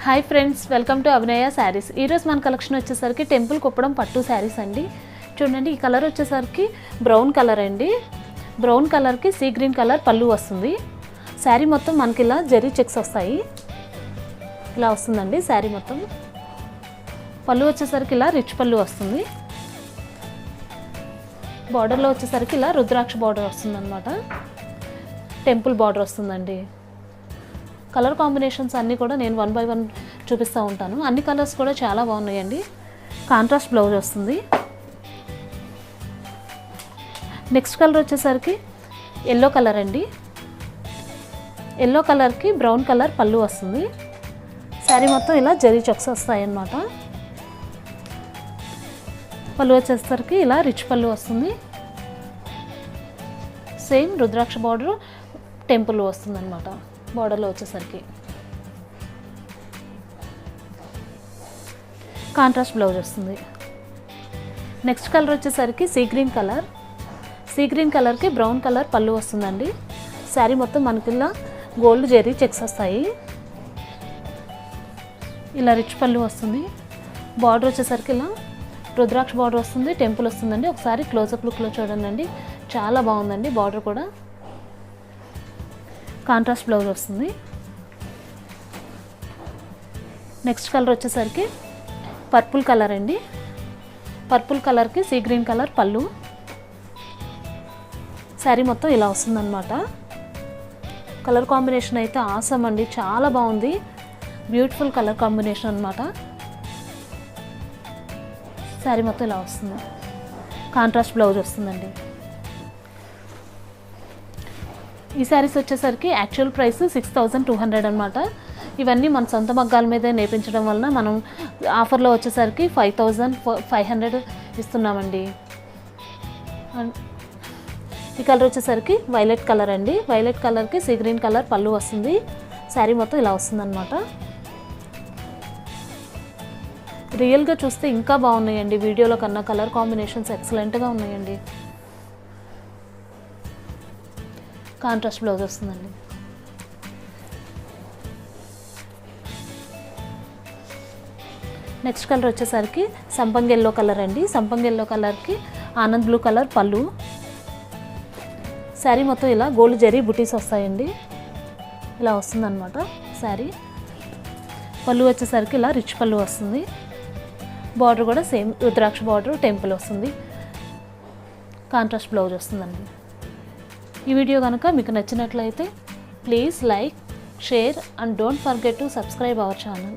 Hi friends, welcome to అభినయ శారీస్. ఈరోజు మన collection వచ్చేసరికి టెంపుల్ కుప్పడం పట్టు శారీస్ అండి. చూడండి, ఈ కలర్ వచ్చేసరికి బ్రౌన్ కలర్ అండి. బ్రౌన్ కలర్కి సీ గ్రీన్ కలర్ పళ్ళు వస్తుంది. శారీ మొత్తం మనకి ఇలా జరీ చెక్స్ వస్తాయి. ఇలా వస్తుందండి శారీ మొత్తం. పళ్ళు వచ్చేసరికి ఇలా రిచ్ పళ్ళు వస్తుంది. బార్డర్లో వచ్చేసరికి ఇలా రుద్రాక్ష బార్డర్ వస్తుందన్నమాట. టెంపుల్ బార్డర్ వస్తుందండి. కలర్ కాంబినేషన్స్ అన్నీ కూడా నేను 1 by 1 చూపిస్తూ ఉంటాను. అన్ని కలర్స్ కూడా చాలా బాగున్నాయండి. కాంట్రాస్ట్ బ్లౌజ్ వస్తుంది. నెక్స్ట్ కలర్ వచ్చేసరికి ఎల్లో కలర్ అండి. ఎల్లో కలర్కి బ్రౌన్ కలర్ పళ్ళు వస్తుంది. శారీ మొత్తం ఇలా జరీ చెక్స్ వస్తాయి అన్నమాట. పళ్ళు వచ్చేసరికి ఇలా రిచ్ పళ్ళు వస్తుంది. సేమ్ రుద్రాక్ష బార్డర్ టెంపుల్ వస్తుంది అన్నమాట. బార్డర్లో వచ్చేసరికి కాంట్రాస్ట్ బ్లౌజ్ వస్తుంది. నెక్స్ట్ కలర్ వచ్చేసరికి sea green colour. Sea green కలర్కి బ్రౌన్ కలర్ పళ్ళు వస్తుందండి. శారీ మొత్తం మనకి ఇలా గోల్డ్ జెరీ చెక్స్ వస్తాయి. ఇలా రిచ్ పళ్ళు వస్తుంది. బార్డర్ వచ్చేసరికి ఇలా రుద్రాక్ష బార్డర్ వస్తుంది, టెంపుల్ వస్తుందండి. ఒకసారి క్లోజప్ లుక్లో చూడండి, చాలా బాగుందండి. బార్డర్ కూడా కాంట్రాస్ట్ బ్లౌజ్ వస్తుంది. నెక్స్ట్ కలర్ వచ్చేసరికి పర్పుల్ కలర్ అండి. పర్పుల్ కలర్కి సీ గ్రీన్ కలర్ పళ్ళు. శారీ మొత్తం ఇలా వస్తుందన్నమాట. కలర్ కాంబినేషన్ అయితే ఆసమ్ అండి, చాలా బాగుంది. బ్యూటిఫుల్ కలర్ కాంబినేషన్ అన్నమాట. శారీ మొత్తం ఇలా వస్తుంది. కాంట్రాస్ట్ బ్లౌజ్ వస్తుందండి. ఈ శారీస్ వచ్చేసరికి యాక్చువల్ ప్రైస్ 6200 అనమాట. ఇవన్నీ మన సొంత మగ్గాల మీద నేర్పించడం వలన మనం ఆఫర్లో వచ్చేసరికి 5500 ఇస్తున్నామండి. ఈ కలర్ వచ్చేసరికి వైలెట్ కలర్ అండి. వైలెట్ కలర్కి సీ గ్రీన్ కలర్ పళ్ళు వస్తుంది. శారీ మొత్తం ఇలా వస్తుందన్నమాట. రియల్గా చూస్తే ఇంకా బాగున్నాయండి వీడియోలో కన్నా. కలర్ కాంబినేషన్స్ ఎక్సలెంట్గా ఉన్నాయండి. కాంట్రాస్ట్ బ్లౌజ్ వస్తుందండి. నెక్స్ట్ కలర్ వచ్చేసరికి సంపంగి ఎల్లో కలర్ అండి. సంపంగి ఎల్లో కలర్కి ఆనంద్ బ్లూ కలర్ పళ్ళు. శారీ మొత్తం ఇలా గోల్డ్ జరీ బుటీస్ వస్తాయండి. ఇలా వస్తుందన్నమాట శారీ. పళ్ళు వచ్చేసరికి ఇలా రిచ్ పళ్ళు వస్తుంది. బార్డర్ కూడా సేమ్ రుద్రాక్ష బార్డర్ టెంపుల్ వస్తుంది. కాంట్రాస్ట్ బ్లౌజ్ వస్తుందండి. ఈ వీడియో కనుక మీకు నచ్చినట్లయితే please like, share and don't forget to subscribe our channel.